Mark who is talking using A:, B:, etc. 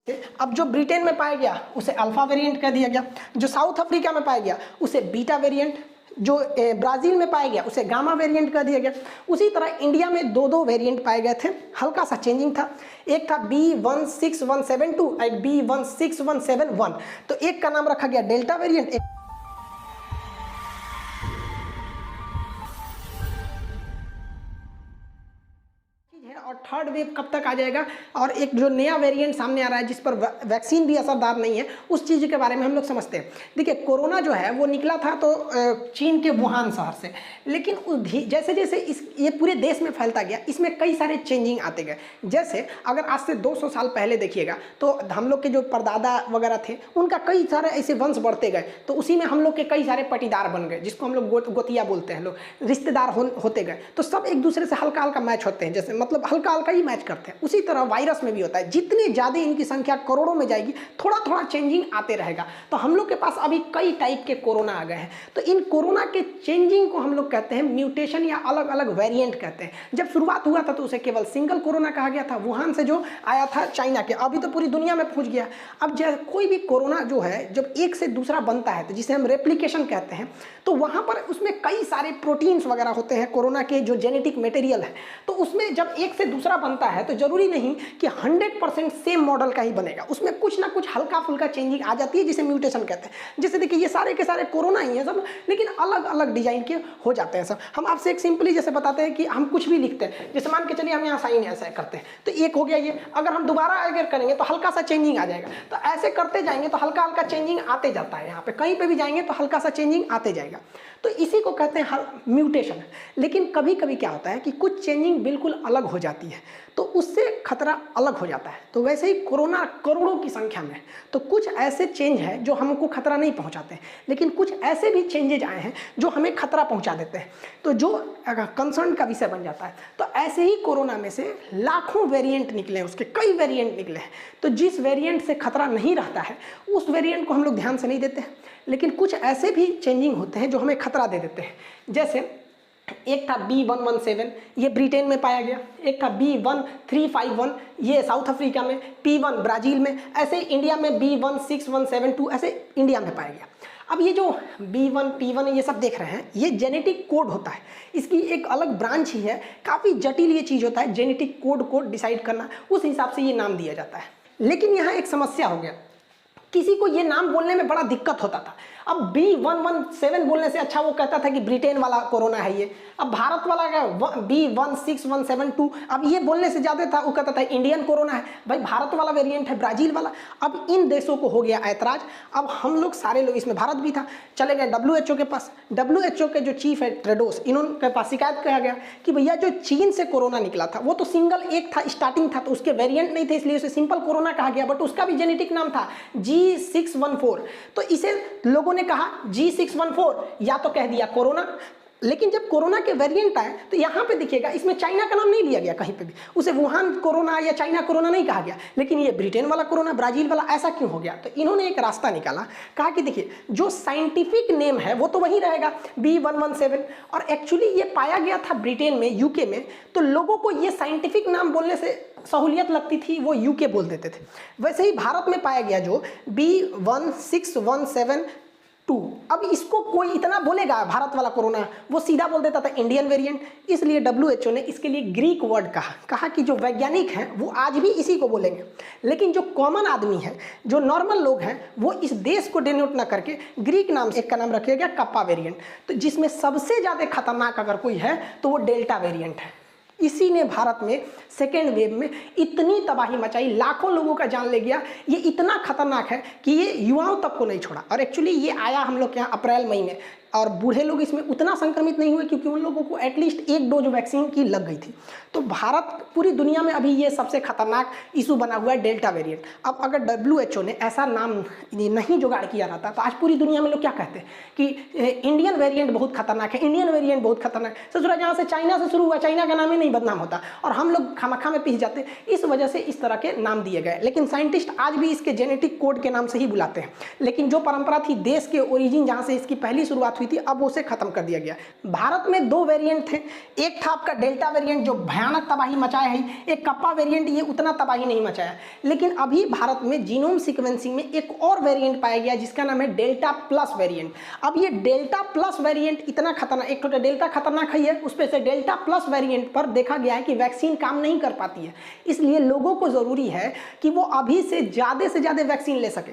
A: अब जो ब्रिटेन में पाया गया उसे अल्फा वेरिएंट कह दिया गया, जो साउथ अफ्रीका में पाया गया उसे बीटा वेरिएंट, जो ब्राज़ील में पाया गया उसे गामा वेरिएंट कह दिया गया। उसी तरह इंडिया में दो वेरिएंट पाए गए थे, हल्का सा चेंजिंग था। एक था B16172, एक B16171। तो एक का नाम रखा गया डेल्टा वेरिएंट, और थर्ड वेव कब तक आ जाएगा, और एक जो नया वेरिएंट सामने आ रहा है जिस पर वैक्सीन भी असरदार नहीं है, उस चीज़ के बारे में हम लोग समझते हैं। देखिए, कोरोना जो है वो निकला था तो चीन के वुहान शहर से, लेकिन जैसे जैसे ये पूरे देश में फैलता गया, इसमें कई सारे चेंजिंग आते गए। जैसे अगर आज से 200 साल पहले देखिएगा तो हम लोग के जो परदादा वगैरह थे उनका कई सारे ऐसे वंश बढ़ते गए, तो उसी में हम लोग के कई सारे पटीदार बन गए, जिसको हम लोग गोतिया बोलते हैं, लोग रिश्तेदार होते गए। तो सब एक दूसरे से हल्का हल्का मैच होते हैं, जैसे मतलब हल्का हल्का ही मैच करते हैं। उसी तरह वायरस में भी होता है, जितनी ज़्यादा इनकी संख्या करोड़ों में जाएगी, थोड़ा थोड़ा चेंजिंग आते रहेगा। तो हम लोग के पास अभी कई टाइप के कोरोना आ गए हैं। तो इन कोरोना के चेंजिंग को हम लोग कहते हैं म्यूटेशन या अलग अलग वेरिएंट कहते हैं। जब शुरुआत हुआ था तो उसे केवल सिंगल कोरोना कहा गया था, वुहान से जो आया था चाइना के, अभी तो पूरी दुनिया में पहुंच गया। अब कोई भी कोरोना जो है जब एक से दूसरा बनता है तो जिसे हम रेप्लिकेशन कहते हैं, तो वहाँ पर उसमें कई सारे प्रोटीन्स वगैरह होते हैं कोरोना के, जो जेनेटिक मटेरियल है। तो उसमें जब एक से दूसरा बनता है तो जरूरी नहीं कि 100% सेम मॉडल का ही बनेगा, उसमें कुछ ना कुछ हल्का फुल्का चेंजिंग आ जाती है, जिसे म्यूटेशन कहते हैं। जैसे देखिए, ये सारे के सारे कोरोना ही है सब, लेकिन अलग अलग डिजाइन के हो जाते हैं सब। हम आपसे एक सिंपली जैसे बताते हैं कि हम कुछ भी लिखते हैं, जैसे मान के चलिए हम यहाँ साइन ऐसा करते हैं तो एक हो गया ये, अगर हम दोबारा अगर करेंगे तो हल्का सा चेंजिंग आ जाएगा। तो ऐसे करते जाएंगे तो हल्का हल्का चेंजिंग आते जाता है, यहाँ पे कहीं पे भी जाएंगे तो हल्का सा चेंजिंग आते जाएगा। तो इसी को कहते हैं म्यूटेशन। लेकिन कभी कभी क्या होता है कि कुछ चेंजिंग बिल्कुल अलग हो जाती है, तो उससे खतरा अलग हो जाता है। तो वैसे ही कोरोना करोड़ों की संख्या में, तो कुछ ऐसे चेंज है जो हमको खतरा नहीं पहुंचाते, लेकिन कुछ ऐसे भी चेंजेज आए हैं जो हमें खतरा पहुंचा देते हैं, तो जो कंसर्न का विषय बन जाता है। तो ऐसे ही कोरोना में से लाखों वेरिएंट निकले हैं, उसके कई वेरिएंट निकले हैं। तो जिस वेरिएंट से खतरा नहीं रहता है उस वेरिएंट को हम लोग ध्यान से नहीं देते हैं, लेकिन कुछ ऐसे भी चेंजिंग होते हैं जो हमें खतरा दे देते हैं। जैसे एक था B117, ये ब्रिटेन में पाया गया। एक था B1351, ये साउथ अफ्रीका में। P1 ब्राज़ील में। ऐसे इंडिया में B16172, ऐसे इंडिया में पाया गया। अब ये जो B1 P1 ये सब देख रहे हैं, ये जेनेटिक कोड होता है, इसकी एक अलग ब्रांच ही है। काफ़ी जटिल ये चीज़ होता है, जेनेटिक कोड को डिसाइड करना, उस हिसाब से ये नाम दिया जाता है। लेकिन यहाँ एक समस्या हो गया, किसी को ये नाम बोलने में बड़ा दिक्कत होता था। अब B117 बोलने से अच्छा वो कहता था कि ब्रिटेन वाला कोरोना है ये। अब भारत वाला क्या B16172, अब ये बोलने से ज़्यादा था, वो कहता था इंडियन कोरोना है। भाई भारत वाला वेरिएंट है, ब्राज़ील वाला। अब इन देशों को हो गया ऐतराज। अब हम लोग सारे लोग, इसमें भारत भी था, चले गए WHO के पास। WHO के जो चीफ है टेड्रोस, इन्होंने पास शिकायत किया गया कि भैया जो चीन से कोरोना निकला था वो तो सिंगल एक था, स्टार्टिंग था, तो उसके वेरिएंट नहीं थे, इसलिए उसे सिंपल कोरोना कहा गया, बट उसका भी जेनेटिक नाम था G614। तो इसे लोगों ने कहा G614, या तो कह दिया कोरोना। लेकिन जब कोरोना के वेरिएंट आए तो यहाँ पे देखिएगा, इसमें चाइना का नाम नहीं लिया गया कहीं पे भी, उसे वुहान कोरोना या चाइना कोरोना नहीं कहा गया, लेकिन ये ब्रिटेन वाला कोरोना, ब्राज़ील वाला, ऐसा क्यों हो गया? तो इन्होंने एक रास्ता निकाला, कहा कि देखिए जो साइंटिफिक नेम है वो तो वही रहेगा B117, और एक्चुअली ये पाया गया था ब्रिटेन में, यूके में। तो लोगों को ये साइंटिफिक नाम बोलने से सहूलियत लगती थी, वो यूके बोल देते थे। वैसे ही भारत में पाया गया जो B16172, अब इसको कोई इतना बोलेगा भारत वाला कोरोना, वो सीधा बोल देता था इंडियन वेरिएंट। इसलिए WHO ने इसके लिए ग्रीक वर्ड कहा कि जो वैज्ञानिक हैं वो आज भी इसी को बोलेंगे, लेकिन जो कॉमन आदमी है, जो नॉर्मल लोग हैं, वो इस देश को डिनोट ना करके ग्रीक नाम से एक का नाम रखिया गया कप्पा वेरिएंट। तो जिसमें सबसे ज़्यादा खतरनाक अगर कोई है तो वो डेल्टा वेरिएंट है। इसी ने भारत में सेकेंड वेव में इतनी तबाही मचाई, लाखों लोगों का जान ले गया। ये इतना खतरनाक है कि ये युवाओं तक को नहीं छोड़ा। और एक्चुअली ये आया हम लोग के यहाँ अप्रैल मई में, और बूढ़े लोग इसमें उतना संक्रमित नहीं हुए क्योंकि उन लोगों को एटलीस्ट एक डोज वैक्सीन की लग गई थी। तो भारत पूरी दुनिया में अभी ये सबसे खतरनाक इशू बना हुआ है, डेल्टा वेरिएंट। अब अगर WHO ने ऐसा नाम नहीं जुगाड़ किया रहता तो आज पूरी दुनिया में लोग क्या कहते हैं कि इंडियन वेरिएंट बहुत खतरनाक है, इंडियन वेरिएंट बहुत खतरनाक है। ससुरा जहाँ से चाइना से शुरू हुआ, चाइना का नाम ही नहीं बदनाम होता, और हम लोग खामखा में पिस जाते। इस वजह से इस तरह के नाम दिए गए, लेकिन साइंटिस्ट आज भी इसके जेनेटिक कोड के नाम से ही बुलाते हैं। लेकिन जो परंपरा थी, देश के ओरिजिन जहाँ से इसकी पहली शुरुआत हुई जाती थी, अब उसे खत्म कर दिया गया। भारत में 2 वेरिएंट थे, एक था आपका डेल्टा वेरिएंट जो भयानक तबाही मचाया है, एक कप्पा वेरिएंट, ये उतना तबाही नहीं मचाया। लेकिन अभी भारत में जीनोम सीक्वेंसिंग में एक और वेरिएंट पाया गया जिसका नाम है डेल्टा प्लस वेरिएंट। अब ये डेल्टा प्लस वेरिएंट इतना खतरनाक, एक तो डेल्टा खतरनाक है, उस पर से डेल्टा प्लस वेरिएंट पर देखा गया है कि वैक्सीन काम नहीं कर पाती है। इसलिए लोगों को जरूरी है कि वो अभी से ज़्यादा वैक्सीन ले सके।